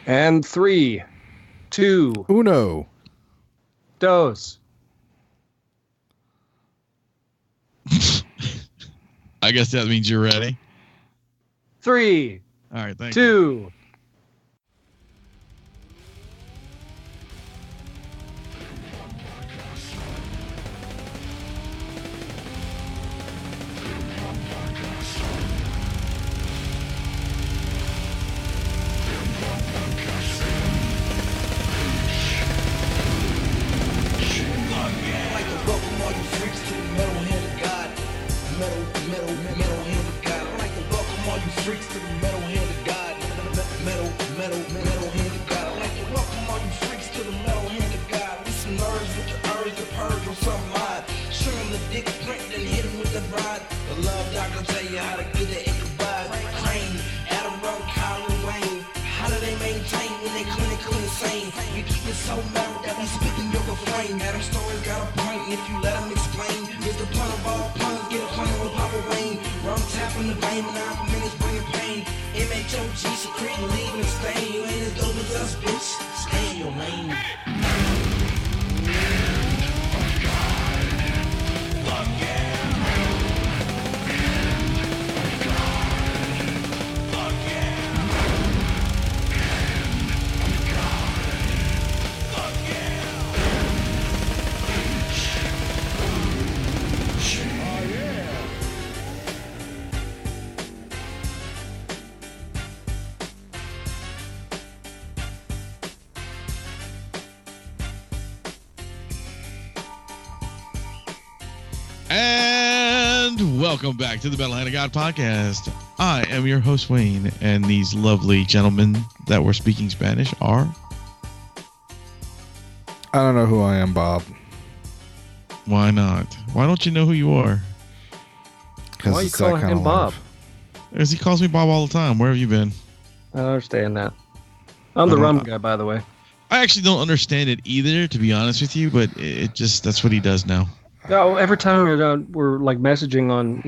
And 3, 2, Uno. Dos. I guess that means you're ready. 3, All right, thank 2. MHOG, secreting, leaving a stain. You ain't as dope as us, bitch. Stay in your lane. And welcome back to the Metal Hand of God podcast. I am your host, Wayne, and these lovely gentlemen that were speaking Spanish are... I don't know who I am, Bob. Why not? Why don't you know who you are? Why are you calling him Bob? Because he calls me Bob all the time. Where have you been? I don't understand that. I'm the Rum Guy, by the way. I actually don't understand it either, to be honest with you, but it just, that's what he does now. No, every time we're like messaging on,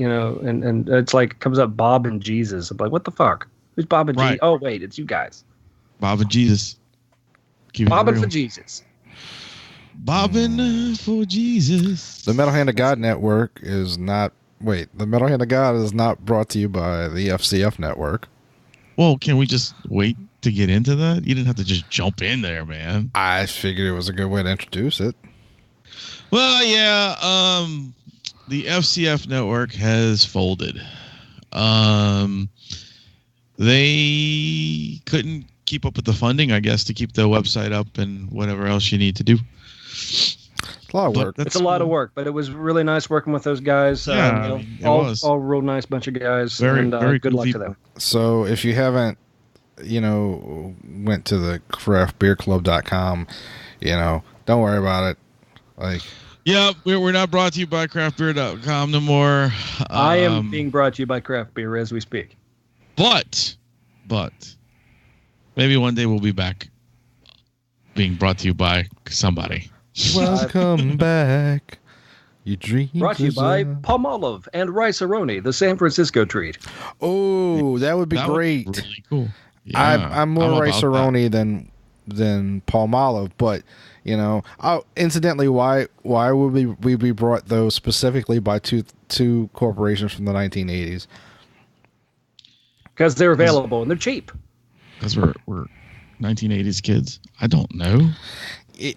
and it's like comes up Bob and Jesus. I'm like, what the fuck? Who's Bob and Jesus? Oh, wait, it's you guys. Bob and Jesus. Bobbing for Jesus. Bobbing for Jesus. The Metal Hand of God Network is not... Wait, the Metal Hand of God is not brought to you by the FCF Network. Well, can we just wait to get into that? You didn't have to just jump in there, man. I figured it was a good way to introduce it. Well, yeah, the FCF Network has folded. They couldn't keep up with the funding, I guess, to keep the website up and whatever else you need to do. It's a lot of work. It's a lot of work, but it was really nice working with those guys. Yeah, all real nice bunch of guys. Very good cool luck people. to them. So if you haven't, went to the craftbeerclub.com, don't worry about it. Like... Yeah, we're not brought to you by craftbeer.com no more. I am being brought to you by Craft Beer as we speak. But maybe one day we'll be back being brought to you by somebody. Welcome back. You dream. Brought to you by Palmolive and Rice-A-Roni, the San Francisco treat. Oh, that would be great. Would be really cool. Yeah, I'm more Rice-A-Roni than Palmolive, but incidentally, why would we be brought those specifically by two corporations from the 1980s? Because they're available and they're cheap. Because we're 1980s kids. I don't know.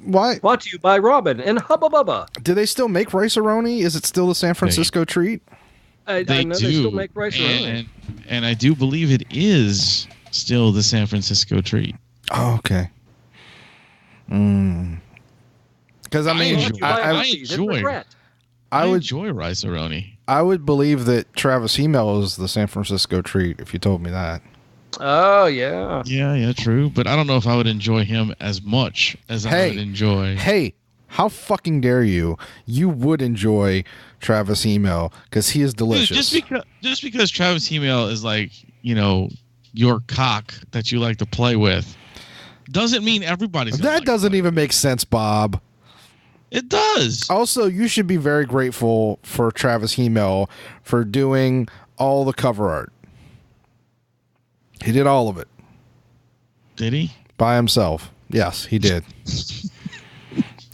Why? Brought to you by Robin and Hubba Bubba. Do they still make Rice-A-Roni? Is it still the San Francisco treat? I know they still make Rice-A-Roni. And I do believe it is still the San Francisco treat. Oh, okay. Because I enjoy Rice-A-Roni. I would believe that Travis Email is the San Francisco treat if you told me that. Oh yeah. Yeah, true. But I don't know if I would enjoy him as much as I would enjoy. Hey, how fucking dare you? You would enjoy Travis Email because he is delicious. Dude, just because Travis Email is like, your cock that you like to play with, doesn't mean everybody's that doesn't even make sense, Bob. It does. Also, you should be very grateful for Travis Email for doing all the cover art. He did all of it. Did he? By himself. Yes, he did.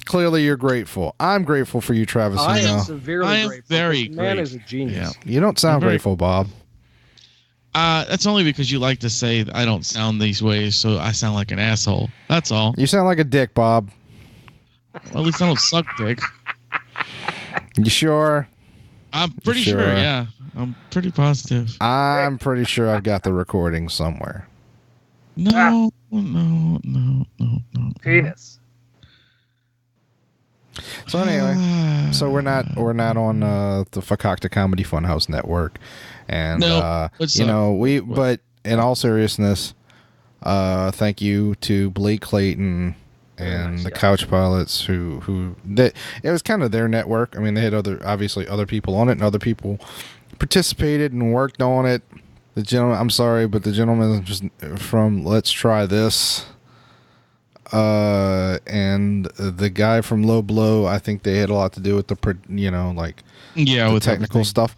Clearly, you're grateful. I'm grateful for you, Travis. I am Eno. severely grateful. Very The man great. is a genius. You don't sound very- grateful, Bob. That's only because you like to say I don't sound these ways, so I sound like an asshole. That's all. You sound like a dick, Bob. Well, at least I don't suck dick. You sure? I'm pretty sure. Yeah, I'm pretty positive. I'm pretty sure I've got the recording somewhere. No. Penis. So anyway, so we're not on the Fakakta Comedy Funhouse Network, and No, but in all seriousness, thank you to Blake Clayton and the Couch Pilots who it was kind of their network. I mean, they had other people on it, and other people participated and worked on it. The gentleman, I'm sorry, but the gentleman just from Let's Try This. And the guy from Low Blow, I think they had a lot to do with the with technical stuff.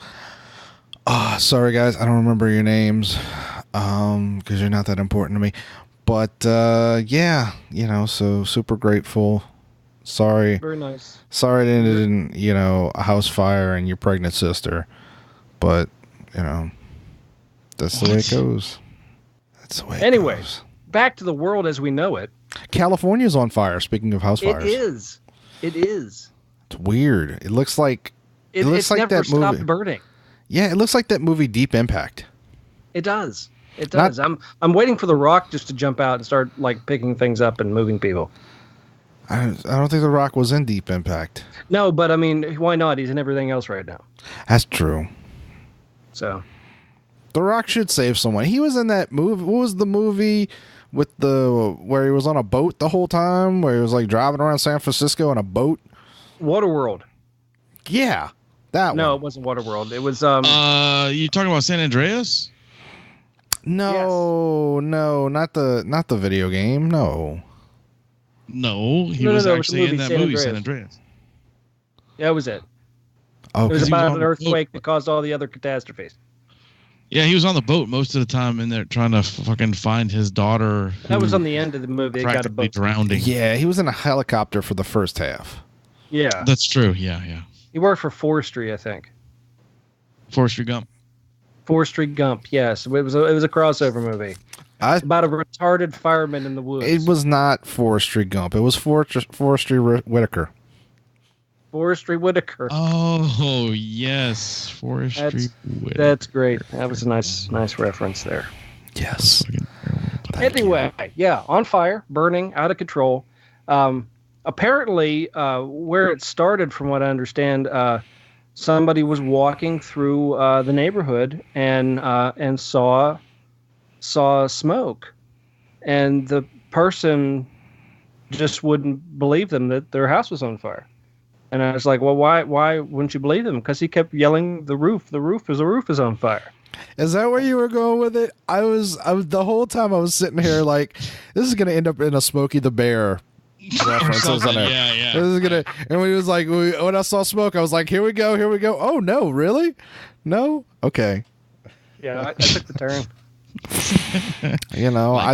Sorry guys, I don't remember your names, because you're not that important to me. But so super grateful. Sorry, Very nice. Sorry it ended in a house fire and your pregnant sister, but that's the way it goes. That's the way. Anyway, back to the world as we know it. California's on fire. Speaking of house fires, It is. It's weird. It looks like It's like never that stopped movie. burning. Yeah, it looks like that movie Deep Impact. It does. It does. I'm waiting for The Rock just to jump out and start picking things up and moving people. I don't think The Rock was in Deep Impact. No, but I mean, why not? He's in everything else right now. That's true. So The Rock should save someone. He was in that movie. What was the movie with where he was on a boat the whole time, where he was driving around San Francisco in a boat? Waterworld. Yeah, that one. No, it wasn't Waterworld. It was You talking about San Andreas? No, not the video game. No, he was actually in that movie, San Andreas. Yeah, it was it. Oh, It was he was about on an the earthquake boat. that caused all the other catastrophes. Yeah, he was on the boat most of the time in there trying to fucking find his daughter. That was on the end of the movie. It got a practically boat. drowning. yeah, he was in a helicopter for the first half. Yeah, That's true. Yeah. he worked for Forestry, I think. Forrest Gump. Forestry Gump. Yes, it was a crossover movie about a retarded fireman in the woods. It was not Forestry Gump. It was Forestry Whitaker. Forestry Whitaker. Oh yes, Forestry. That's great. That was a nice reference there. Yes. Anyway, yeah, on fire, burning, out of control. Apparently, where it started, from what I understand, somebody was walking through the neighborhood and saw smoke, and the person just wouldn't believe them that their house was on fire. And I was like, well, why wouldn't you believe him? Because he kept yelling, the roof is on fire. Is that where you were going with it? I was the whole time I was sitting here like, this is going to end up in a Smokey the Bear reference. Yeah. This is gonna, and when he was like, when I saw smoke, I was like, here we go. Oh no, really? No? Okay. Yeah, I took the turn.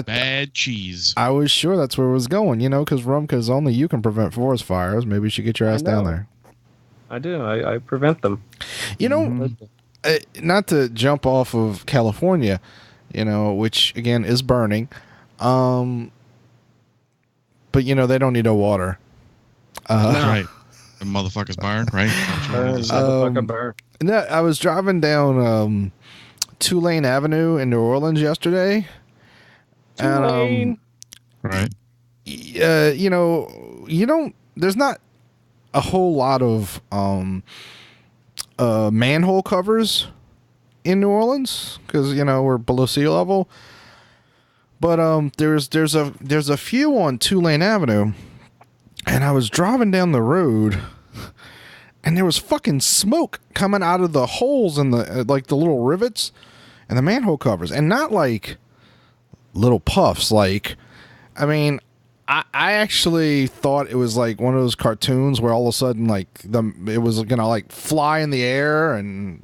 Bad cheese. I was sure that's where it was going, because Rumka's only you can prevent forest fires. Maybe you should get your ass down there. I do. I prevent them. Not to jump off of California, which again is burning, but they don't need no water. That's right. The motherfuckers burn, right? Burn. No, I was driving down Tulane Avenue in New Orleans yesterday. Tulane. Right. There's not a whole lot of manhole covers in New Orleans because we're below sea level. But there's a few on Tulane Avenue, and I was driving down the road, and there was fucking smoke coming out of the holes in the the little rivets and the manhole covers, and not like little puffs. I actually thought it was like one of those cartoons where all of a sudden it was gonna fly in the air and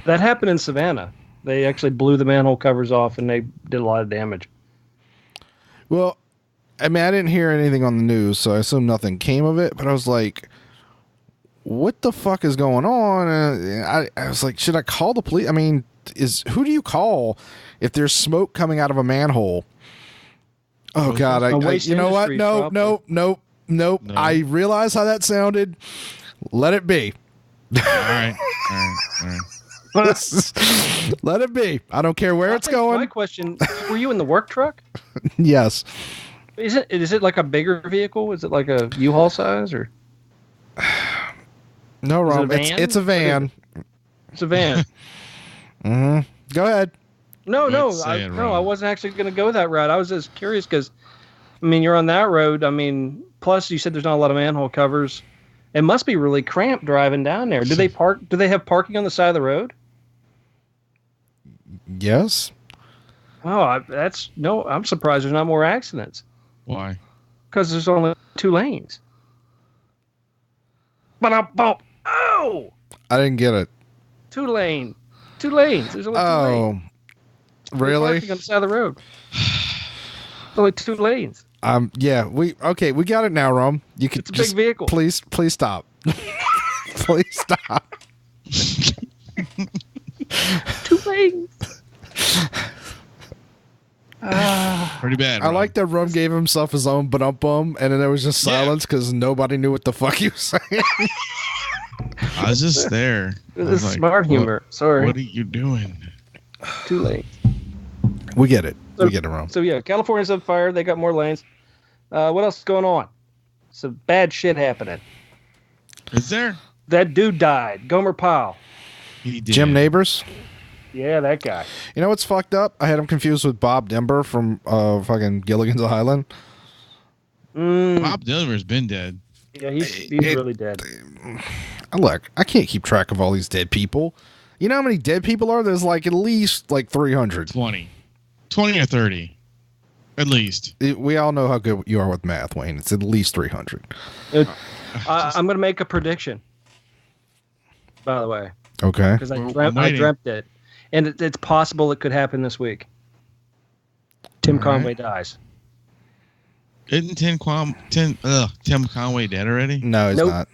That happened in Savannah. They actually blew the manhole covers off and they did a lot of damage. Well, I mean, I didn't hear anything on the news, so I assume nothing came of it. But I was like, "What the fuck is going on?" And I was like, "Should I call the police?" I mean, who do you call if there's smoke coming out of a manhole? Oh God! You know what? Nope. No. I realize how that sounded. Let it be. All right. Let it be. I don't care where it's going. My question: were you in the work truck? Yes. Is it like a bigger vehicle? Is it like a U-Haul size or? No, Rum. It's a van. It's a van. Mm-hmm. Go ahead. No, I wasn't actually going to go that route. I was just curious because, I mean, you're on that road. I mean, plus you said there's not a lot of manhole covers. It must be really cramped driving down there. Do they park? Do they have parking on the side of the road? Yes. Oh, I'm surprised there's not more accidents. Why? Because there's only 2 lanes. Oh! I didn't get it. 2 lanes. There's only 2 lanes. Really? Parking on the side of the road. Only 2 lanes. Yeah, we got it now, Rum. You could It's a big vehicle. Please stop. Please stop. 2 lanes. Pretty bad. I like that Rum gave himself his own bum, and then there was just silence because nobody knew what the fuck he was saying. I was just there. This is smart humor. Sorry. What are you doing? 2 lanes. We get it. We get it, Rum. So yeah, California's on fire. They got more lanes. What else is going on? Some bad shit happening. Is there? That dude died. Gomer Pyle. He did. Jim Neighbors. Yeah, that guy. You know what's fucked up? I had him confused with Bob Denver from fucking Gilligan's Island. Bob Denver's been dead. Yeah, he's really dead. Look, I can't keep track of all these dead people. You know how many dead people are? There's like at least like 300. 20 or 30. At least. We all know how good you are with math, Wayne. It's at least 300. I'm going to make a prediction, by the way. Okay. Because I dreamt it. And it's possible it could happen this week. Tim Conway dies. Isn't Tim Conway dead already? No, he's not.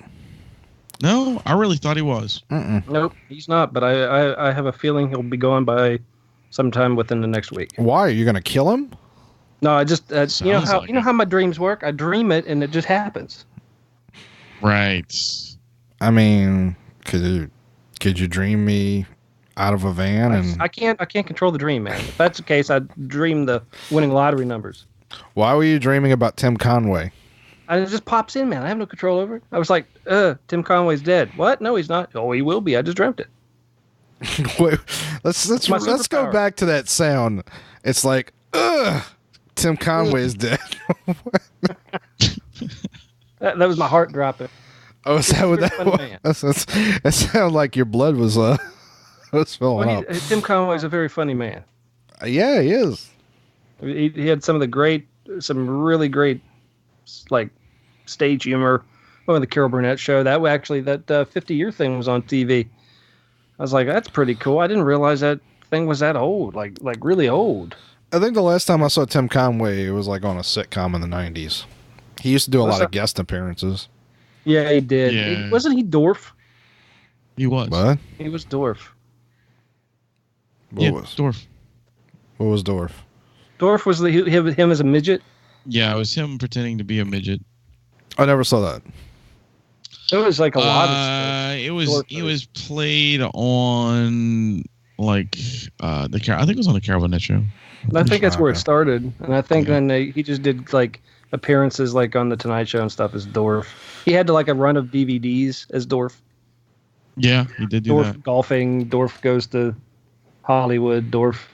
No? I really thought he was. Nope, he's not. But I have a feeling he'll be gone by sometime within the next week. Why? Are you going to kill him? No, I just you know how my dreams work. I dream it and it just happens. Right. I mean, could you dream me out of a van? I can't control the dream, man. If that's the case, I'd dream the winning lottery numbers. Why were you dreaming about Tim Conway? And it just pops in, man. I have no control over it. I was like, Tim Conway's dead. What? No, he's not. Oh, he will be. I just dreamt it. Wait, let's go back to that sound. It's like, Tim Conway's dead. that was my heart dropping. Oh, is that what that was? That sounded like your blood was filling up. Tim Conway's a very funny man. Yeah, he is. He had some really great, like, stage humor. One of the Carol Burnett show. That 50-year thing was on TV. I was like, that's pretty cool. I didn't realize that thing was that old, like really old. I think the last time I saw Tim Conway, it was like on a sitcom in the 90s. He used to do a lot of guest appearances. Yeah, he did. Yeah. Wasn't he Dorf? He was. What? He was Dorf. Dorf. What was Dorf? Dorf was him as a midget. Yeah, it was him pretending to be a midget. I never saw that. It was like a lot of stuff. It was played on like I think it was on the Carol Burnett show. I think that's where it started, and I think then he just did like appearances like on the Tonight Show and stuff as Dorf. He had like a run of DVDs as Dorf. Yeah, he did do Dorf that. Golfing. Dorf goes to Hollywood. Dorf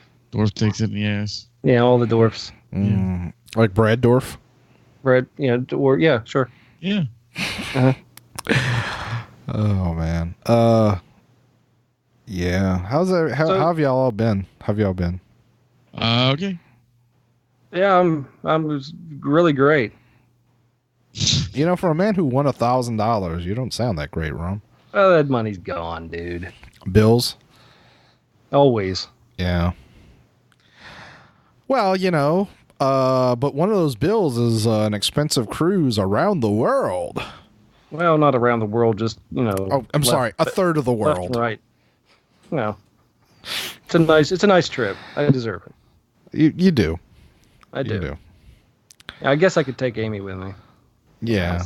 takes it in the ass. Yeah, all the Dorfs. Like Brad Dorf? Brad, yeah, sure. Yeah. Uh-huh. Oh man. Yeah. How have y'all all been? Okay. Yeah, I'm was really great. You know, for a man who won $1,000, you don't sound that great, Ron. Oh, that money's gone, dude. Bills? Always. Yeah. Well, you know, But one of those bills is an expensive cruise around the world. Well, not around the world, just Oh, I'm sorry, a third of the left world. and right. Well, it's a nice trip. I deserve it. You do. I do. You do. I guess I could take Amy with me. Yeah.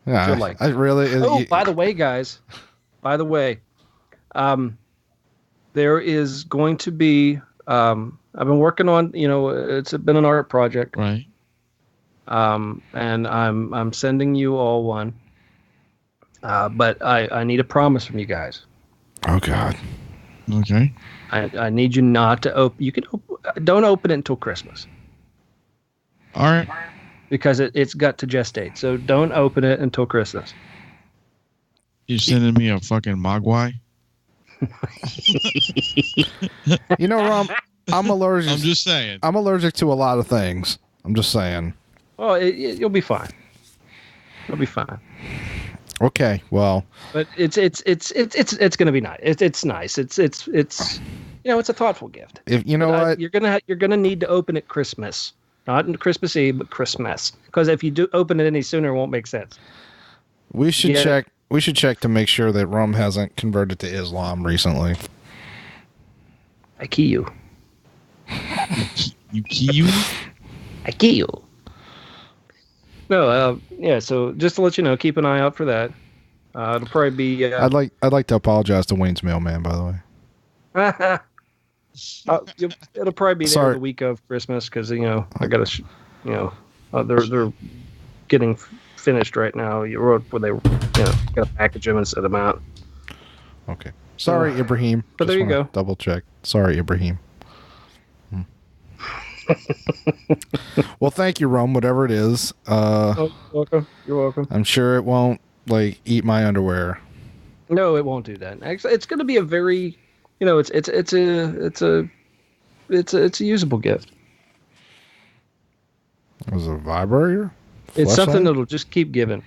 Yeah. She'll like I really. Oh, by the way, guys. By the way, there is going to be. I've been working on. It's been an art project. Right. And I'm sending you all one. But I need a promise from you guys. Oh God. Okay. I need you not to open. Don't open it until Christmas. All right. Because it's got to gestate. So don't open it until Christmas. You're sending me a fucking mogwai? Rum, I'm allergic. I'm just saying. I'm allergic to a lot of things. I'm just saying. Well, you'll be fine. You'll be fine. Okay, well. But it's gonna be nice. It's nice. It's it's a thoughtful gift. If you know what, you're gonna need to open it Christmas, not in Christmas Eve, but Christmas. Because if you do open it any sooner, it won't make sense. we should check. We should check to make sure that Rum hasn't converted to Islam recently. I key you. You key you? I key you. No, yeah. So just to let you know, keep an eye out for that. It'll probably be. I'd like to apologize to Wayne's mailman, by the way. It'll probably be there the week of Christmas because I gotta, they're getting finished right now. You wrote where they, gotta package them and set them out. Okay. Sorry, Ibrahim. But Just there you go. Double check. Sorry, Ibrahim. Well, thank you, Rum. Whatever it is. You're welcome. You're welcome. I'm sure it won't eat my underwear. No, it won't do that. Actually, it's going to be a very, it's a usable gift. Was it a vibrator? It's Fleshlight? something that'll just keep giving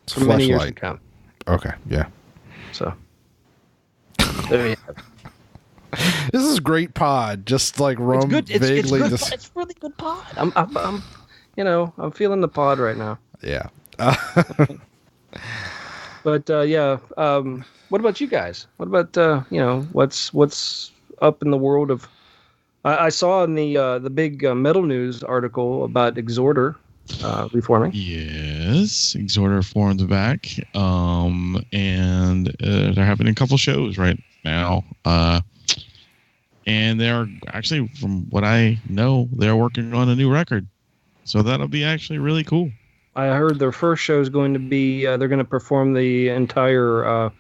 It's for many years to fleshlight. come. Okay, yeah. So there you have it. This is great pod. Just like Rum vaguely. It's really good pod. I'm feeling the pod right now. Yeah. But yeah, what about you guys? What about what's up in the world of? I saw in the big Metal News article about Exhorder reforming. Yes, Exhorder formed back, and they're having a couple shows right now. And they're actually, from what I know, they're working on a new record, so that'll be actually really cool. I heard their first show is going to be they're going to perform the entire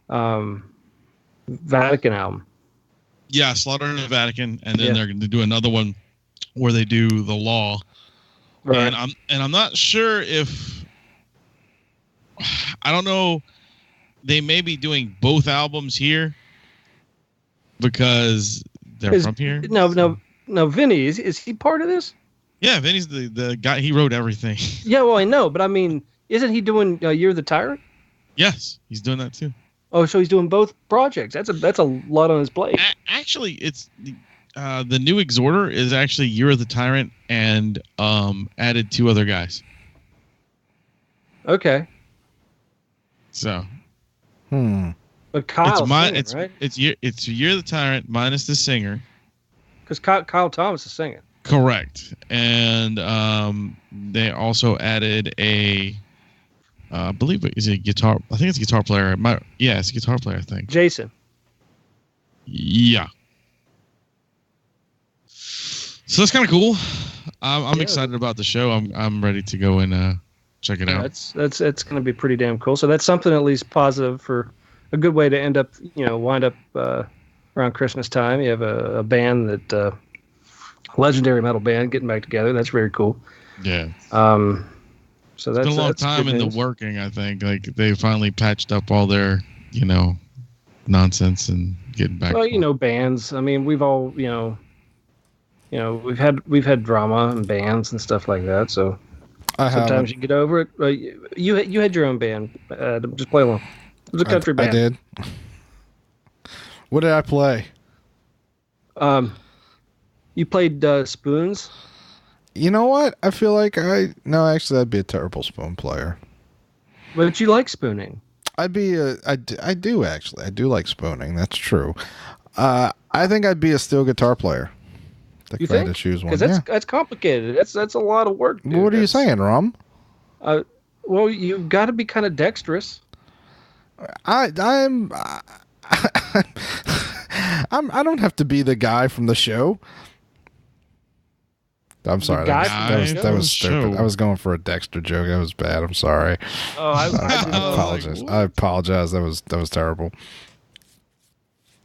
Vatican album. Yeah, Slaughter in the Vatican, and then they're going to do another one where they do the Law. Right. And I'm not sure if I don't know. They may be doing both albums here because they're from here. No. Vinny, is he part of this? Yeah, Vinny's the guy. He wrote everything. Yeah, well, I know, but I mean, isn't he doing You're the Tyrant? Yes, he's doing that too. Oh, so he's doing both projects. That's a lot on his plate. Actually, it's the new Exhorder is actually You're the Tyrant and added 2 other guys. Okay. So. But Kyle's singing, right? It's You're the Tyrant minus the singer. Because Kyle Thomas is singing. Correct. And they also added I believe it's a guitar. I think it's a guitar player. It's a guitar player, I think. Jason. Yeah. So that's kind of cool. I'm excited about the show. I'm ready to go and check it out. It's going to be pretty damn cool. So that's something at least positive for a good way to wind up around Christmas time. You have a band that legendary metal band getting back together. That's very cool. Yeah. So that's been a long time in the working. I think they finally patched up all their nonsense and getting back. Well, bands. I mean, we've all we've had drama and bands and stuff like that. So sometimes you get over it. You had your own band. Just play along. It was a country band. I did. What did I play? You played spoons? You know what? I feel like no, actually, I'd be a terrible spoon player. But you like spooning. I do actually. I do like spooning. That's true. I think I'd be a steel guitar player. You think? To choose one. Because that's complicated. That's a lot of work. Dude. What are you saying, Rum? Well, you've got to be kind of dexterous. I'm I don't have to be the guy from the show. I'm sorry. That was stupid. I was going for a Dexter joke. That was bad. I'm sorry. Oh, I apologize. I apologize. That was terrible.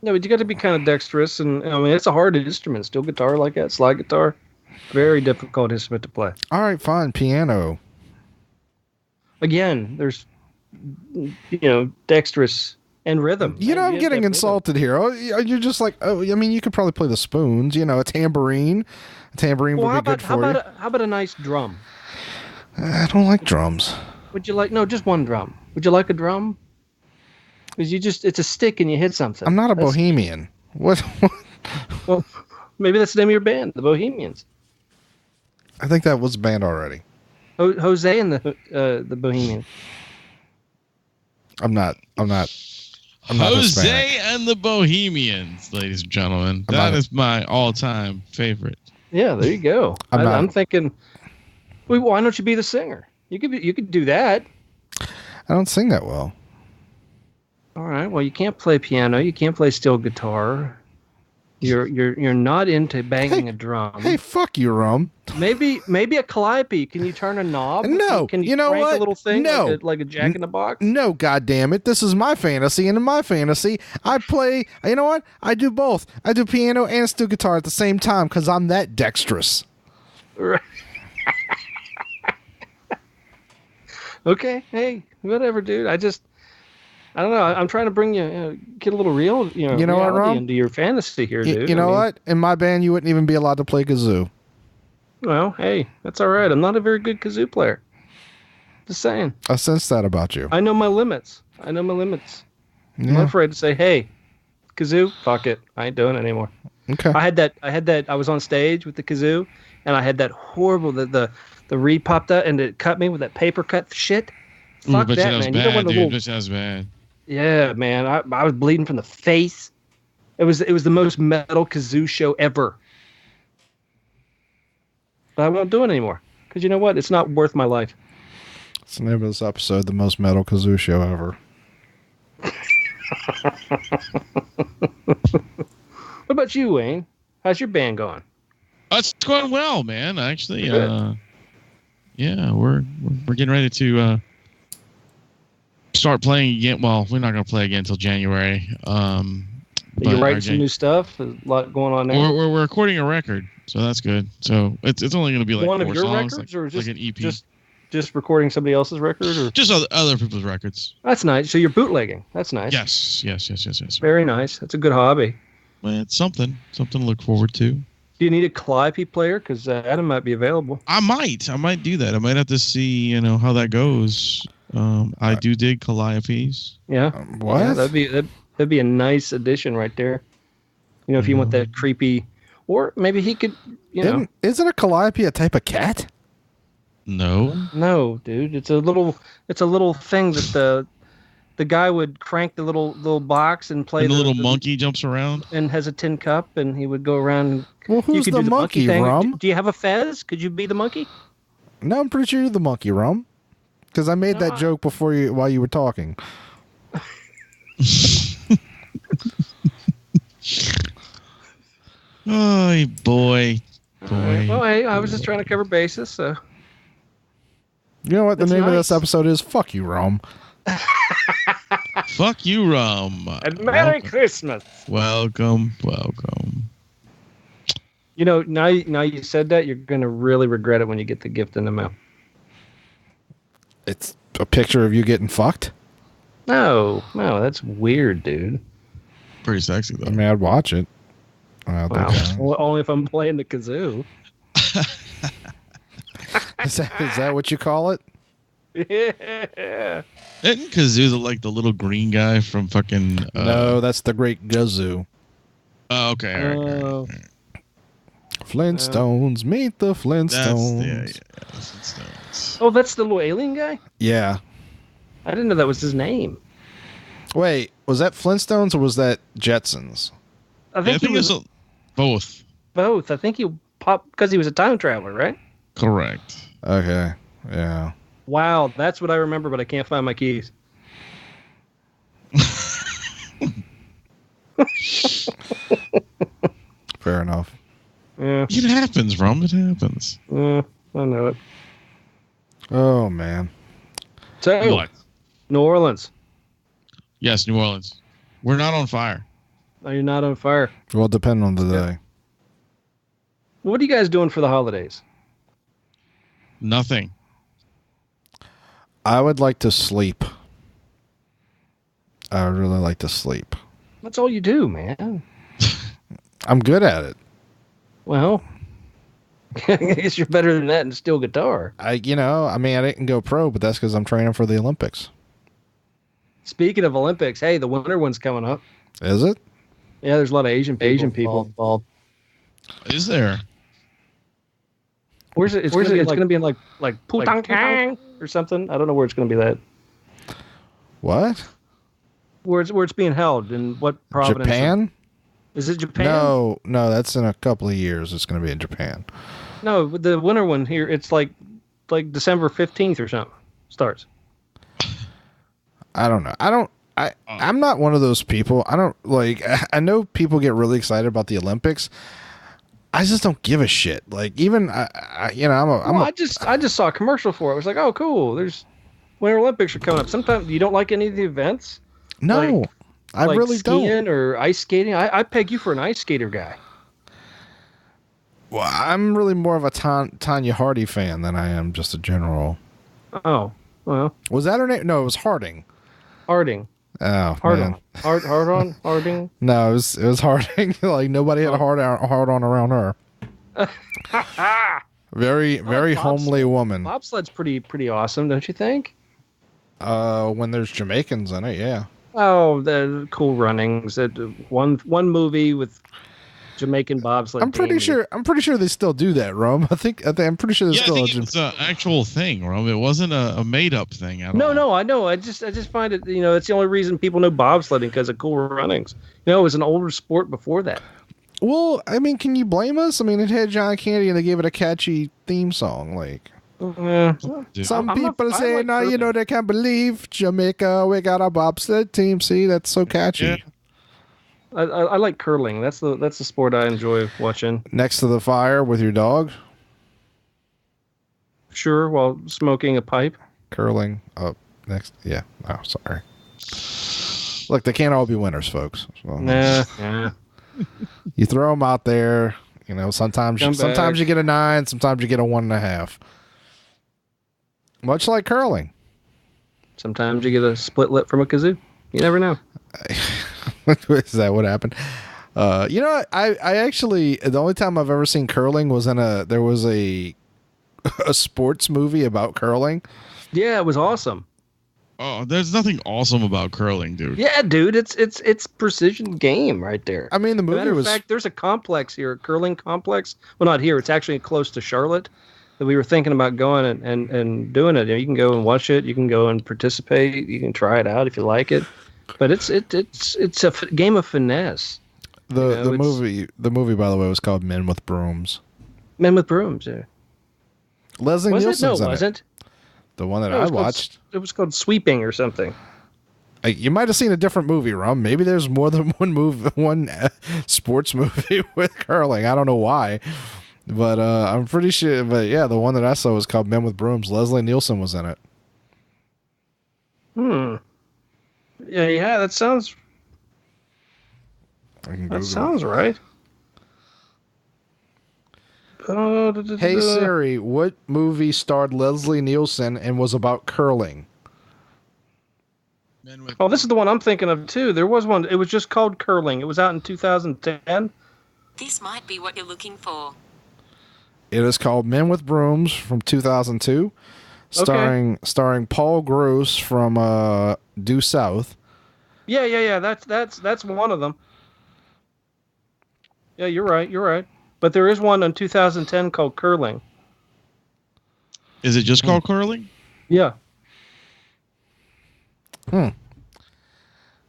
No, but you got to be kind of dexterous, and I mean it's a hard instrument. Steel guitar like that, slide guitar, very difficult instrument to play. All right, fine. Piano. Again, there's dexterous and rhythm. I'm getting insulted here. Oh, you're just like, I mean, you could probably play the spoons. A tambourine. A tambourine would be good for you. How about a nice drum? I don't like drums. Would you like just one drum? Would you like a drum? Because it's a stick and you hit something. I'm not a bohemian. What? Well, maybe that's the name of your band, the Bohemians. I think that was banned already. Jose and the Bohemians. I'm not Jose Hispanic. and the Bohemians, ladies and gentlemen. That is my all-time favorite. Yeah, there you go. I'm thinking, why don't you be the singer? You could do that. I don't sing that well. All right. Well, you can't play piano. You can't play steel guitar. You're not into banging a drum. Hey, fuck you, Rum. Maybe a calliope. Can you turn a knob? No. Can you know crank what? a little thing No. like a jack in the box? No, goddammit. This is my fantasy, and in my fantasy, I play. You know what? I do both. I do piano and steel guitar at the same time because I'm that dexterous. Right. Okay. Hey, whatever, dude. I don't know. I'm trying to bring you, get a little real, You know what, reality Rum? into your fantasy here, dude. You know what? In my band, you wouldn't even be allowed to play kazoo. Well, hey, that's all right. I'm not a very good kazoo player. Just saying. I sense that about you. I know my limits. Yeah. I'm not afraid to say, hey, kazoo, fuck it. I ain't doing it anymore. Okay. I had that. I was on stage with the kazoo, and I had that horrible the reed popped out and it cut me with that paper cut shit. Fuck that, man. Bad, dude. That was bad. Yeah, man. I was bleeding from the face. It was the most metal kazoo show ever. But I won't do it anymore. Because you know what? It's not worth my life. It's the name of this episode, the most metal kazoo show ever. What about you, Wayne? How's your band going? It's going well, man. Actually, yeah, we're getting ready to start playing again. Well, we're not going to play again until January. You're writing some new stuff. There's a lot going on there. We're recording a record, so that's good. So it's only going to be like one 4 of your songs, records, or just like an EP. Just recording somebody else's record, or just other people's records. That's nice. So you're bootlegging. That's nice. Yes. Very nice. That's a good hobby. Well, it's something to look forward to. Do you need a calliope player? Because Adam might be available. I might do that. I might have to see, how that goes. I do dig calliopes. Yeah. What? Yeah, that'd be a nice addition right there. If you want that creepy, or maybe he could, Isn't a calliope a type of cat? No, dude. It's a little thing that the guy would crank the little box and play. And the little monkey jumps around and has a tin cup, and he would go around. Well, who's the monkey, Rum? Do you have a fez? Could you be the monkey? No, I'm pretty sure you're the monkey, Rum. Because I made that joke while you were talking. Oh, boy. Right. Well, hey, I was just trying to cover bases, so. You know what the name of this episode is? Fuck you, Rum. Fuck you, Rum. And Merry Christmas. Welcome. Now you said that, you're going to really regret it when you get the gift in the mail. It's a picture of you getting fucked? No, that's weird, dude. Pretty sexy, though. I mean, I'd watch it. Wow. Well, only if I'm playing the kazoo. Is that what you call it? Yeah. Isn't Kazoo like the little green guy from fucking... No, that's the Great Gazoo. Oh, okay. All right. Flintstones, meet the That's Flintstones. the Flintstones. Oh, that's the little alien guy? Yeah. I didn't know that was his name. Wait, was that Flintstones or was that Jetsons? I think he was both. both. I think he popped because he was a time traveler, right? Correct. Okay. Yeah. Wow, that's what I remember, but I can't find my keys. Fair enough. Yeah, It happens, Rum. It happens. I know it. Oh, man. So, What? New Orleans. Yes, New Orleans. We're not on fire. No, you're not on fire. Well, depending on the day. What are you guys doing for the holidays? Nothing. I would like to sleep. I would really like to sleep. That's all you do, man. I'm good at it. Well, I guess you're better than that in steel guitar. I didn't go pro, but that's because I'm training for the Olympics. Speaking of Olympics, hey, the winter one's coming up. Is it? Yeah, there's a lot of Asian people involved. Is there? Where's it? It's going to be in like Putang or something. I don't know where it's going to be. That What? where it's being held in what province? Japan? Is it Japan? No, that's in a couple of years. It's going to be in Japan. No, the winter one here. It's like December 15th or something. Starts. I don't know. I'm not one of those people. I don't like. I know people get really excited about the Olympics. I just don't give a shit. Like even I just saw a commercial for it. I was like, oh, cool. There's Winter Olympics are coming up. Sometimes you don't like any of the events. No, I really skiing don't. Or ice skating. I peg you for an ice skater guy. Well, I'm really more of a Tanya Hardy fan than I am just a general. Oh, well. Was that her name? No, it was Harding. Harding. Oh, Hard man. on. Harding. No, it was Harding. Like nobody had a hard on around her. Very homely woman. Bobsled's pretty awesome, don't you think? When there's Jamaicans in it, yeah. Oh, the Cool Runnings. One movie with Jamaican bobsled. I'm pretty sure they still do that, Rum. I'm pretty sure there's still. I think it's an actual thing, Rum. It wasn't a made up thing at all. No, I know. I just find it. It's the only reason people know bobsledding because of Cool Runnings. It was an older sport before that. Well, I mean, can you blame us? I mean, it had John Candy and they gave it a catchy theme song. Like, some people say, "No, they can't believe Jamaica. We got a bobsled team." See, that's so catchy. Yeah. I like curling. That's the sport I enjoy watching. Next to the fire with your dog. Sure, while smoking a pipe. Curling up next. Yeah. Oh, sorry. Look, they can't all be winners, folks. So, Nah. You throw them out there. Sometimes you get a 9, sometimes you get a 1.5. Much like curling. Sometimes you get a split lip from a kazoo. You never know. Is that what happened? I actually, the only time I've ever seen curling was there was a sports movie about curling. Yeah, it was awesome. Oh, there's nothing awesome about curling, dude. Yeah, dude, it's precision game right there. I mean, the movie was. In fact, there's a complex here, a curling complex. Well, not here. It's actually close to Charlotte. That we were thinking about going and doing it. You can go and watch it. You can go and participate. You can try it out if you like it. But it's a game of finesse. The movie, by the way, was called Men with Brooms. Men with Brooms. Yeah. Leslie Nielsen's No, in it wasn't. The one that I watched. It was called Sweeping or something. You might have seen a different movie, Rum. Maybe there's more than one sports movie with curling. I don't know why, but I'm pretty sure. But yeah, the one that I saw was called Men with Brooms. Leslie Nielsen was in it. Yeah, that sounds. That sounds right. Hey Siri, what movie starred Leslie Nielsen and was about curling? Oh, this is the one I'm thinking of too. There was one. It was just called Curling. It was out in 2010. This might be what you're looking for. It is called Men with Brooms from 2002, starring Paul Gross from Due South. Yeah. That's one of them. Yeah, you're right. But there is one in 2010 called curling. Is it just called curling? Yeah.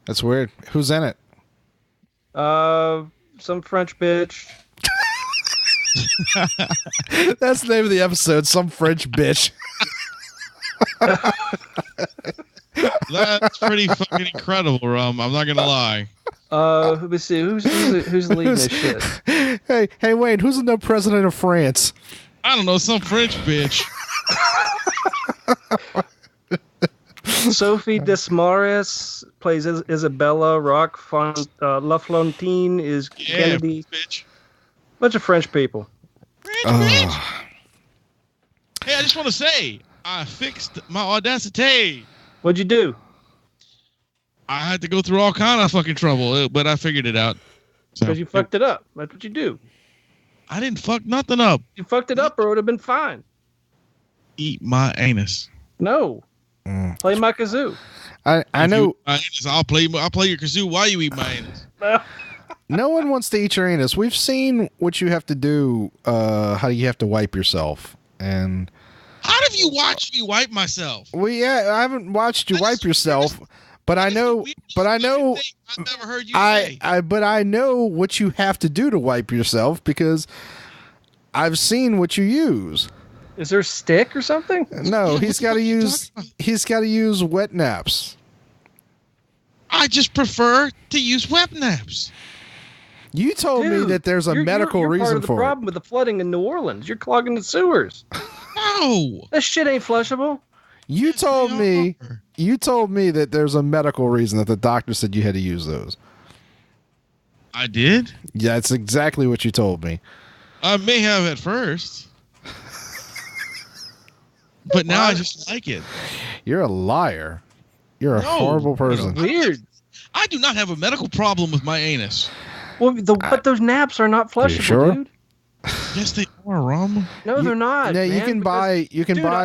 That's weird. Who's in it? Some French bitch. That's the name of the episode. Some French bitch. That's pretty fucking incredible, Rum. I'm not gonna lie. Let me see. Who's leading this shit? Hey, Wayne. Who's the new president of France? I don't know, some French bitch. Sophie Desmarais plays Isabella. La Flontine is Kennedy. Bitch. Bunch of French people. Bitch. Hey, I just want to say, I fixed my Audacity. What'd you do? I had to go through all kind of fucking trouble, but I figured it out. Because you fucked it up. That's what you do. I didn't fuck nothing up. You fucked it up or it would have been fine. Eat my anus. No. Play my kazoo. I know. I'll play your kazoo while you eat my anus. No one wants to eat your anus. We've seen what you have to do, how you have to wipe yourself. And how have you watched me wipe myself? Well, yeah, I haven't watched you wipe yourself, but I know. I've never heard you say. But I know what you have to do to wipe yourself because I've seen what you use. Is there a stick or something? No, he's got to use wet naps. I just prefer to use wet naps. You told me that there's a medical you're reason part of the for problem with the flooding in New Orleans. You're clogging the sewers. No. That shit ain't flushable. You told me that there's a medical reason that the doctor said you had to use those. I did? Yeah, that's exactly what you told me. I may have at first. But now I just like it. You're a liar. You're a horrible person. Weird. I do not have a medical problem with my anus. Well, but those naps are not flushable, sure? dude. Yes, they are, Rum. No, they're not. No, man, you can buy.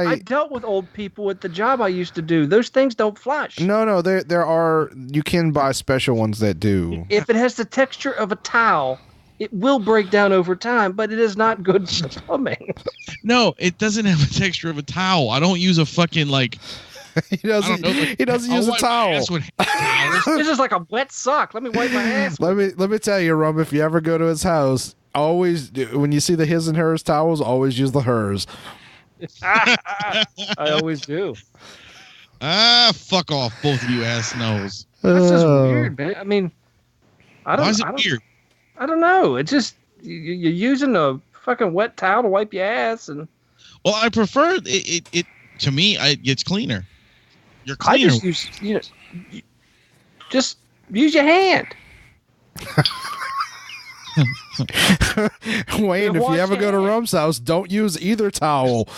I dealt with old people at the job I used to do. Those things don't flush. No, there are. You can buy special ones that do. If it has the texture of a towel, it will break down over time, but it is not good for the plumbing. No, it doesn't have a texture of a towel. I don't use a fucking He doesn't use a towel. This is like a wet sock. Let me wipe my ass. Let me tell you, Rum. If you ever go to his house, always when you see the his and hers towels, always use the hers. I always do. Fuck off, both of you ass nose. That's just weird, man. I mean, Why is it weird? I don't know. It's just you're using a fucking wet towel to wipe your ass, and well, I prefer it. To me, it's cleaner. You're cleaner. Just use your hand. Wayne, if you ever go to Rum's house, don't use either towel.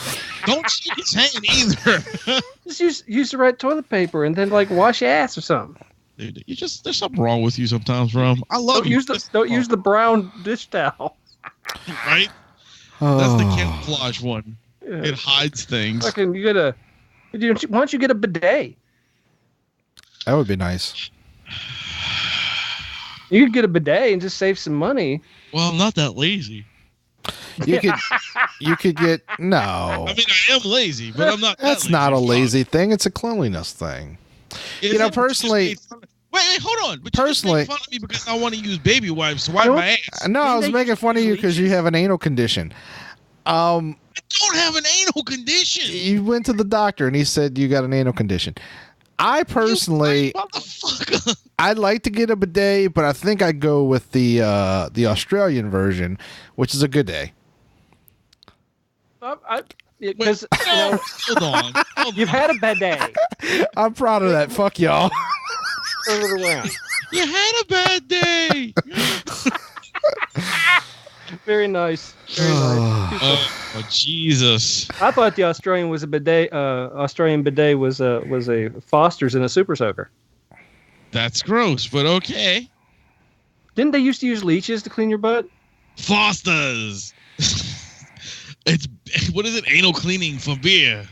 Don't use his hand either. Just use the right toilet paper and then wash your ass or something. Dude, there's something wrong with you sometimes, Rum. I love you. Don't use the brown dish towel. Right? That's the camouflage one. Yeah. It hides things. Fucking, why don't you get a bidet? That would be nice. You could get a bidet and just save some money. Well, I'm not that lazy. You could get no. I mean, I am lazy, but I'm not. That's not a lazy thing. It's a cleanliness thing. Personally. Wait, hold on. But personally, you just make fun of me because I want to use baby wipes to wipe my ass. No, I was making fun of you because you have an anal condition. I don't have an anal condition. You went to the doctor and he said you got an anal condition. I personally, I'd like to get a bidet, but I think I'd go with the Australian version, which is a good day. Because hold on. You've had a bidet. I'm proud of that. Fuck y'all. Turn it around. You had a bad day. Very nice. Very nice. Oh, Jesus! I thought the Australian was a bidet. Australian bidet was a Foster's and a Super Soaker. That's gross, but okay. Didn't they used to use leeches to clean your butt? Foster's. What is it? Anal cleaning for beer.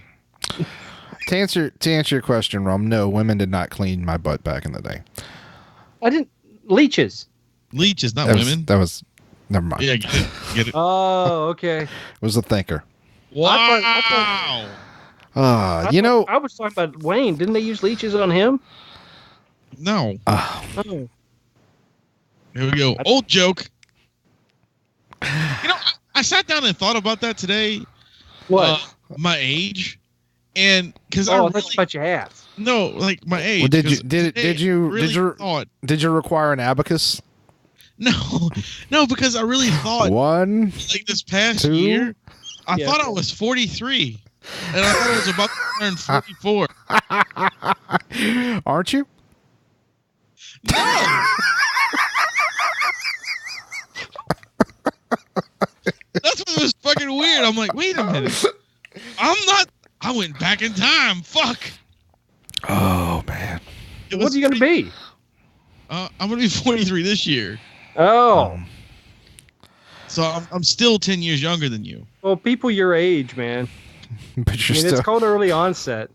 To answer your question, Rum, no, women did not clean my butt back in the day. I didn't. Leeches. Leeches, not that women. That was Never mind. Yeah, get it. Oh, okay. It was a thinker. Wow. I You know. I was talking about Wayne. Didn't they use leeches on him? No. Oh, Here we go. Old joke. I sat down and thought about that today. what? My age, and because That's about your ass. no, like my age. Well, did you 'cause did today you I really did you thought did you require an abacus? no, because I really thought One. like this past two? year, I Yeah. thought I was 43, and I thought I was about to turn 44. Aren't you? No. That's what was fucking weird. I'm like, wait a minute. I'm not. I went back in time. Fuck. Oh man. What are you gonna be? I'm gonna be 43 this year, Oh, so I'm still 10 years younger than you. well, people your age, man. But I you're mean, still. it's called early onset.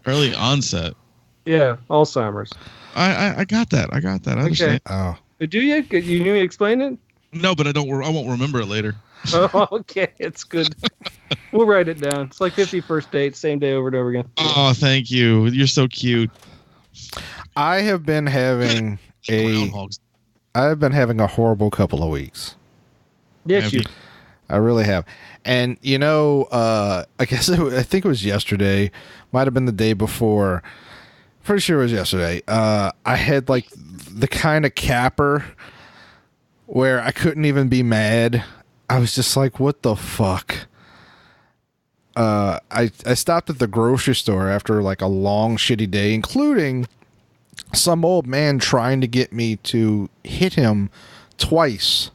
Early onset. Yeah, Alzheimer's. I got that. I understand. Oh. Do you? Could you need me to explain it? No, but I won't remember it later. Oh, okay, it's good. We'll write it down. It's like 51st date, same day over and over again. Oh, thank you. You're so cute. I have been having Groundhogs. I've been having a horrible couple of weeks. Yes, Have you. you? I really have. And I guess I think it was yesterday. Might have been the day before. Pretty sure it was yesterday. I had like the kind of capper where I couldn't even be mad. I was just like, what the fuck? I stopped at the grocery store after like a long shitty day, including some old man trying to get me to hit him twice.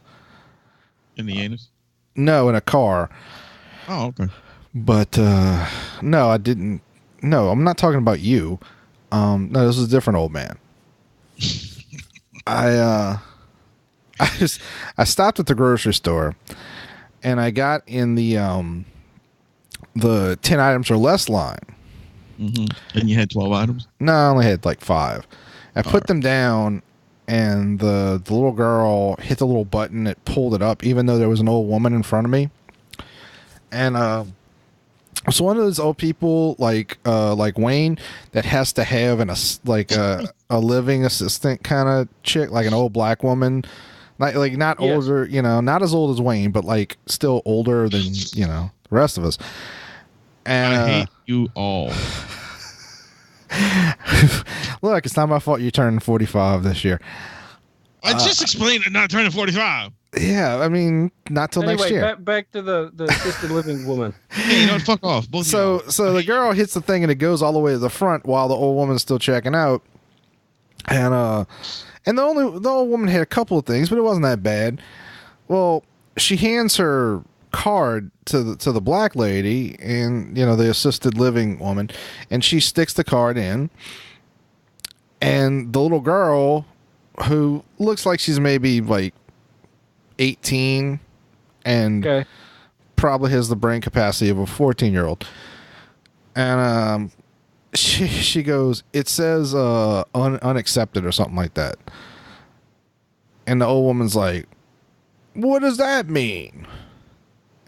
In the anus? No, in a car. Oh, okay. But no, I didn't. No, I'm not talking about you. No, this is a different old man. I stopped at the grocery store, and I got in the 10 items or less line. Mm-hmm. And you had 12 items? No, I only had like 5. I put them down, and the little girl hit the little button. It pulled it up, even though there was an old woman in front of me. And it's one of those old people like Wayne that has to have a living assistant kind of chick, like an old black woman, like not Yes. older, not as old as Wayne, but like still older than the rest of us. And I hate you all. look, it's not my fault you turned 45 this year. I just explained it not turning 45. Yeah, I mean, not till next Anyway, year. back to the assisted living woman. Hey, you know what? Fuck off. Both of you. So the girl hits the thing and it goes all the way to the front while the old woman's still checking out. And the old woman had a couple of things, but it wasn't that bad. Well, she hands her card to the black lady and the assisted living woman, and she sticks the card in. And the little girl, who looks like she's maybe like 18 and Okay. probably has the brain capacity of a 14-year-old. And she goes, it says unaccepted or something like that. And the old woman's like, what does that mean?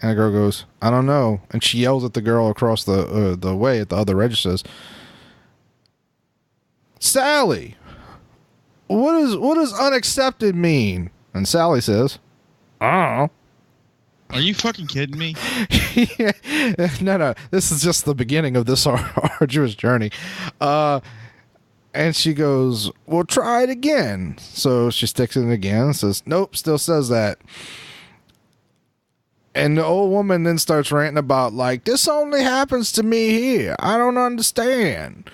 And the girl goes, I don't know. And she yells at the girl across the way at the other registers, Sally, what does unaccepted mean? And Sally says, I don't know. Are you fucking kidding me? No. This is just the beginning of this arduous journey. And she goes, well, try it again. So she sticks it in again and says, nope, still says that. And the old woman then starts ranting about, like, this only happens to me here. I don't understand.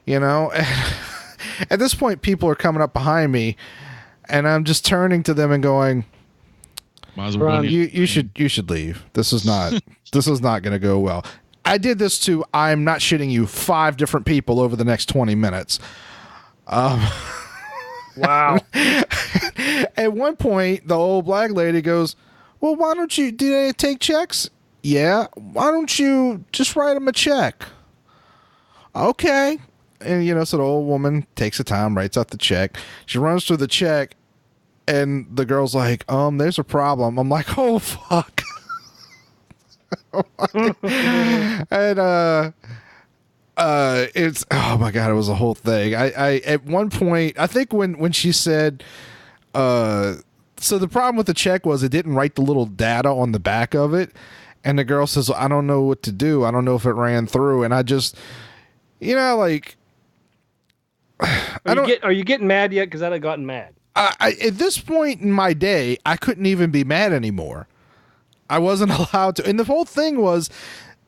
At this point, people are coming up behind me, and I'm just turning to them and going, Might as well go you should leave. This is not going to go well. I did this to, I'm not shitting you, 5 different people over the next 20 minutes. Wow. At one point, the old black lady goes, well, why don't you, do they take checks? Yeah. Why don't you just write them a check? Okay. And, so the old woman takes the time, writes out the check. She runs through the check, And the girl's like, there's a problem. I'm like, oh fuck. And it's, oh my God, it was a whole thing. I at one point, I think when she said, so the problem with the check was it didn't write the little data on the back of it. And the girl says, I don't know what to do. I don't know if it ran through. And I just, like, Are you getting mad yet? Because I'd have gotten mad. At this point in my day, I couldn't even be mad anymore. I wasn't allowed to. And the whole thing was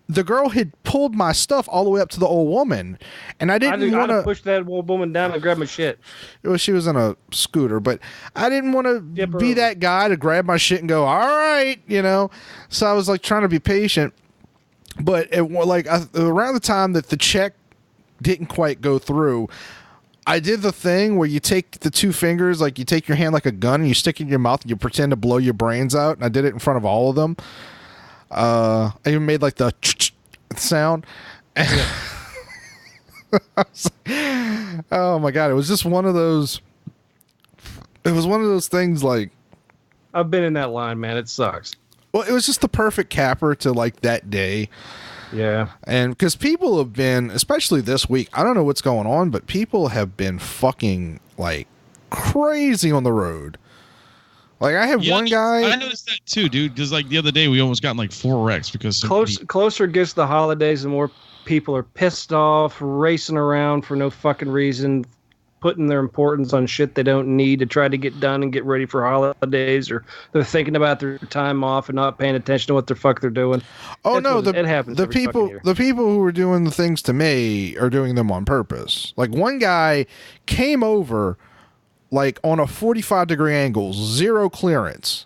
the girl had pulled my stuff all the way up to the old woman. And I didn't want to push that old woman down and grab my shit. Well, she was in a scooter, but I didn't want to be that guy to grab my shit and go, all right, So I was like trying to be patient. But around the time that the check didn't quite go through, I did the thing where you take the two fingers, like you take your hand like a gun and you stick it in your mouth and you pretend to blow your brains out. And I did it in front of all of them. I even made like the sound. Yeah. Oh my God. It was just one of those. It was one of those things like. I've been in that line, man. It sucks. Well, it was just the perfect capper to like that day. Yeah. And because people have been, especially this week, I don't know what's going on, but people have been fucking like crazy on the road. Like I had one guy. I noticed that too, dude. Because like the other day, we almost got in like 4 wrecks because closer gets the holidays, the more people are pissed off, racing around for no fucking reason, putting their importance on shit they don't need to try to get done and get ready for holidays, or they're thinking about their time off and not paying attention to what the fuck they're doing. Oh, it happens. The people who are doing the things to me are doing them on purpose. Like one guy came over like on a 45-degree angle, 0 clearance.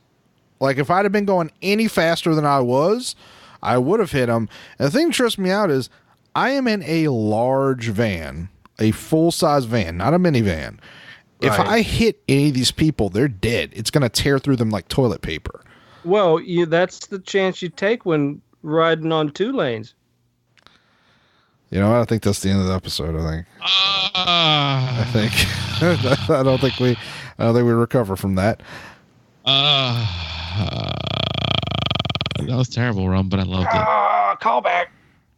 Like if I'd have been going any faster than I was, I would have hit him. And the thing that trips me out is I am in a large van. A full-size van, not a minivan. If I hit any of these people, they're dead. It's going to tear through them like toilet paper. Well, that's the chance you take when riding on 2 lanes. I think that's the end of the episode. I think. I don't think we recover from that. That was terrible, Rum, but I loved it. Call back.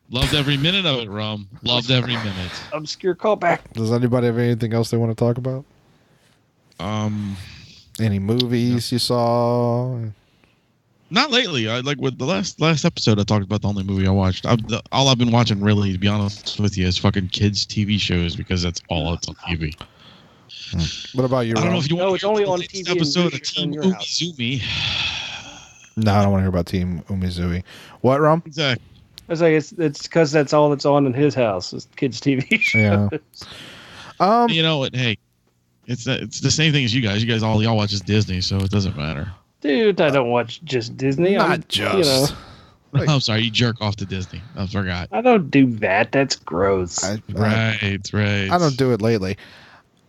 Loved every minute of it, Rum. Loved every minute. Obscure callback. Does anybody have anything else they want to talk about? Any movies you saw? Not lately. Like with the last episode, I talked about the only movie I watched. All I've been watching, really, to be honest with you, is fucking kids' TV shows because that's all that's on TV. What about you? I don't know if you want to it's only on TV. Episode of Team Umizoomi. No, I don't want to hear about Team Umizoomi. What, Rum? Exactly. I was like, it's because that's all that's on in his house is kids' TV shows. Yeah. You know what? Hey, it's the same thing as you guys. You guys all y'all watch just Disney, so it doesn't matter. Dude, I don't watch just Disney. Not just. I'm sorry, you jerk off to Disney. I forgot. I don't do that. That's gross. Right. I don't do it lately.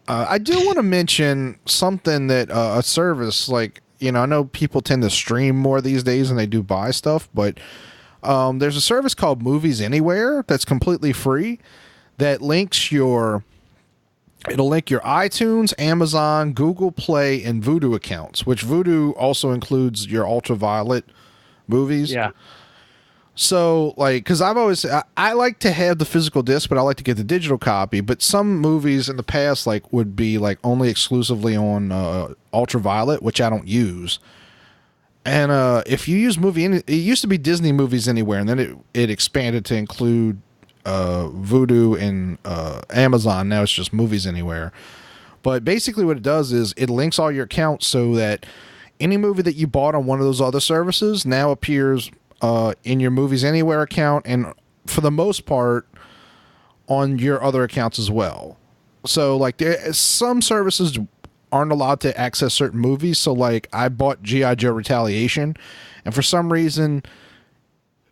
I do want to mention something that a service like I know people tend to stream more these days than they do buy stuff, but. There's a service called Movies Anywhere that's completely free that links it'll link your iTunes, Amazon, Google Play, and Vudu accounts, which Vudu also includes your ultraviolet movies. Yeah. So, like, because I like to have the physical disc, but I like to get the digital copy. But some movies in the past, like, would be, like, only exclusively on ultraviolet, which I don't use. And if you use it used to be Disney Movies Anywhere, and then it expanded to include Vudu and Amazon. Now it's just Movies Anywhere. But basically what it does is it links all your accounts so that any movie that you bought on one of those other services now appears in your Movies Anywhere account, and for the most part on your other accounts as well. So like some services aren't allowed to access certain movies. So like I bought G.I. Joe Retaliation, and for some reason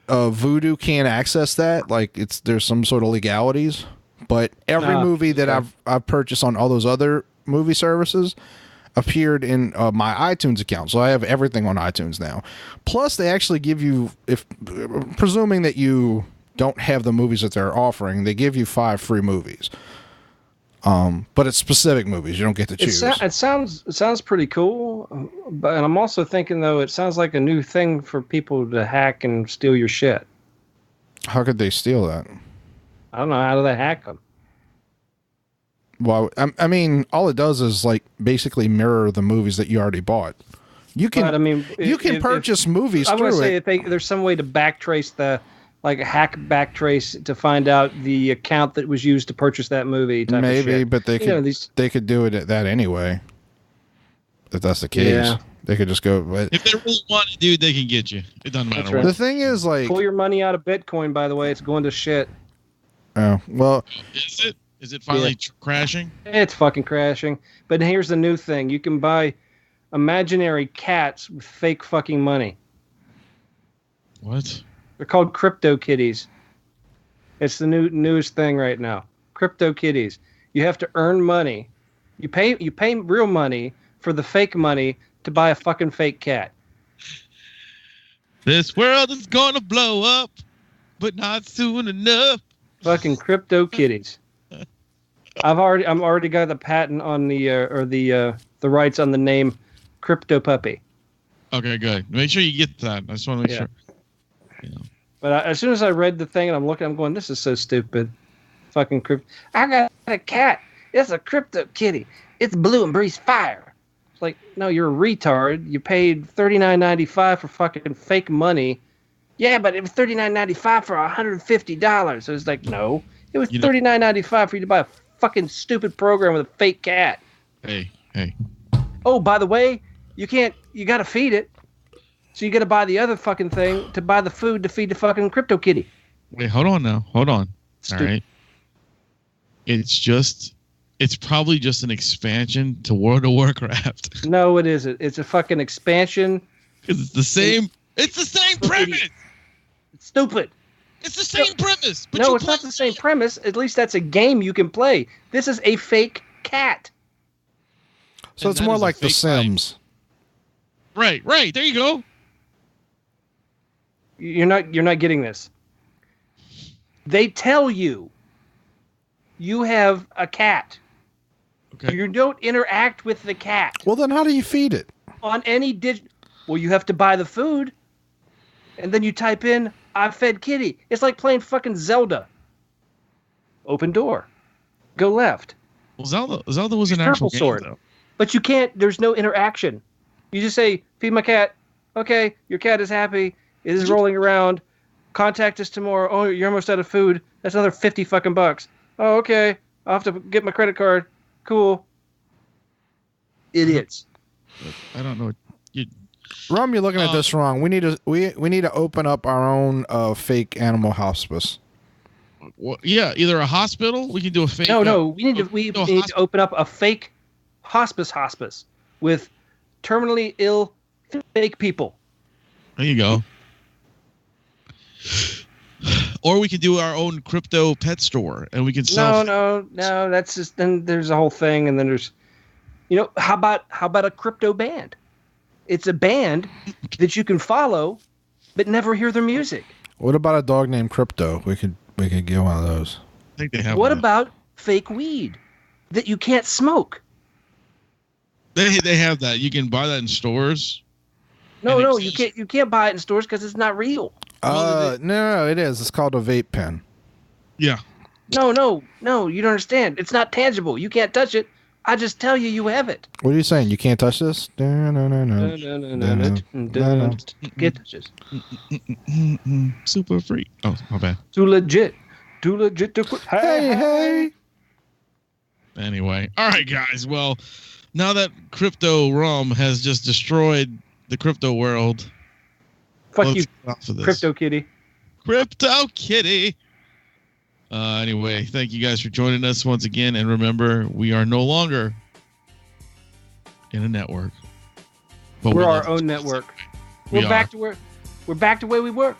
Vudu can't access that. Like there's some sort of legalities, but every movie that I've purchased on all those other movie services appeared in my iTunes account. So I have everything on iTunes now. Plus they actually give you, if presuming that you don't have the movies that they're offering, they give you 5 free movies. But it's specific movies. You don't get to choose. It sounds pretty cool, but and I'm also thinking though it sounds like a new thing for people to hack and steal your shit. How could they steal that? I don't know. How do they hack them? Well, I mean, all it does is like basically mirror the movies that you already bought. You can, But, I mean, you can purchase movies I want through to say it. there's some way to backtrace backtrace to find out the account that was used to purchase that movie. Type of Maybe, shit. but they could they could do it at that anyway. If that's the case, Yeah. they could just go. But If they really want to, dude, they can get you. It doesn't matter That's what. right. the thing is, like, Pull your money out of Bitcoin. By the way, it's going to shit. oh well, Is it? Is it finally crashing? It's fucking crashing. But here's the new thing: you can buy imaginary cats with fake fucking money. What? They're called crypto kitties. It's the newest thing right now. Crypto kitties. You have to earn money. You pay real money for the fake money to buy a fucking fake cat. This world is gonna blow up, but not soon enough. Fucking crypto kitties. I'm already got the patent on the rights on the name Crypto Puppy. Okay, good. Make sure you get that. I just want to make sure. But as soon as I read the thing and I'm looking, I'm going, this is so stupid. Fucking crypto. I got a cat. It's a crypto kitty. It's blue and breathes fire. It's like, no, you're a retard. You paid $39.95 for fucking fake money. Yeah, but it was $39.95 for $150. So it's like, no, it was $39.95 for you to buy a fucking stupid program with a fake cat. Hey. Oh, by the way, you got to feed it. So you got to buy the other fucking thing to buy the food to feed the fucking crypto kitty. Wait, hold on now. Hold on. Stupid. All right. It's probably just an expansion to World of Warcraft. No, it isn't. It's a fucking expansion. Because it's the same. It's the same premise. It's stupid. It's the same premise. But No, it's not the same premise. At least that's a game you can play. This is a fake cat. so And it's that more is a like The fake Sims. Right. There you go. You're not getting this. They tell you have a cat. Okay. You don't interact with the cat Well, then how do you feed it? on any Well, you have to buy the food, and then you type in "I fed kitty." It's like playing fucking Zelda. Open door, go left. Well, Zelda was an Purple actual game, sword. though. But you can't. There's no interaction. You just say, "Feed my cat." Okay, your cat is happy. It is rolling around. Contact us tomorrow. Oh, you're almost out of food. That's another $50 fucking bucks. Oh, okay. I'll have to get my credit card. Cool. Idiots. I don't know. Rum, you're looking at this wrong. We need to open up our own fake animal hospice. Well, yeah, either a hospital. We can do a fake. No. We need to open up a fake hospice with terminally ill fake people. There you go. Or we could do our own crypto pet store, and we can sell. No. That's just then. There's a whole thing, and then there's, how about a crypto band? It's a band that you can follow, but never hear their music. What about a dog named Crypto? We could get one of those. I think they have. What one. about fake weed that you can't smoke? They have that. You can buy that in stores. No, you can't. You can't buy it in stores because it's not real. No, it is. It's called a vape pen. Yeah. No, you don't understand. It's not tangible. You can't touch it. I just tell you have it. What are you saying? You can't touch this? No. Can't touch this. Super free. Oh, my bad. Too legit to quit. Hey. Anyway, all right, guys. Well, now that Crypto Rum has just destroyed the crypto world, Fuck you, off of this. Crypto Kitty. Crypto Kitty. Anyway, thank you guys for joining us once again, and remember, we are no longer in a network. But We're our own network. We're back to where we were.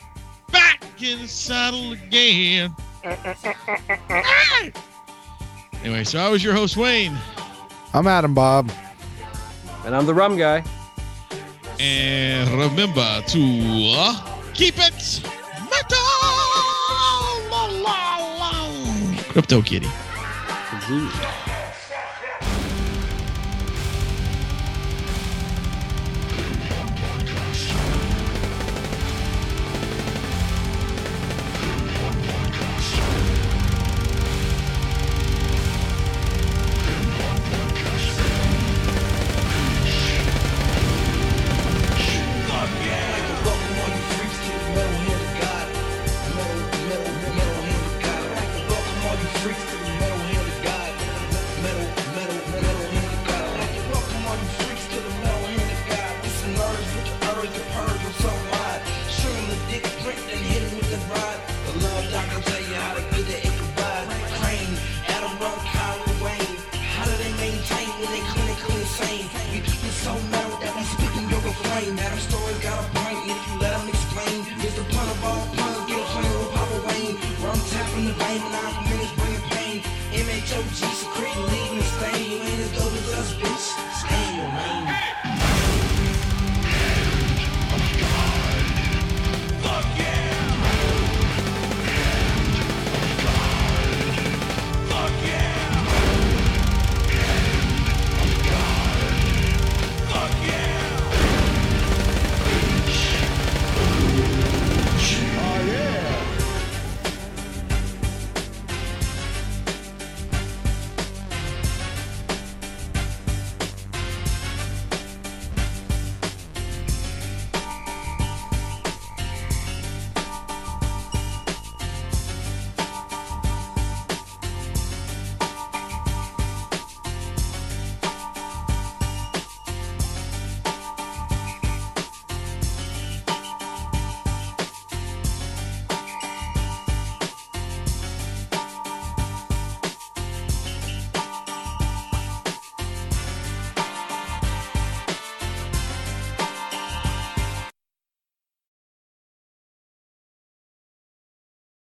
Back in the saddle again. Anyway, so I was your host, Wayne. I'm Adam Bob. And I'm the Rum Guy. And remember to keep it metal. Crypto Kitty. Zoo. the vein, when I'm niggas bringing pain. MHOG,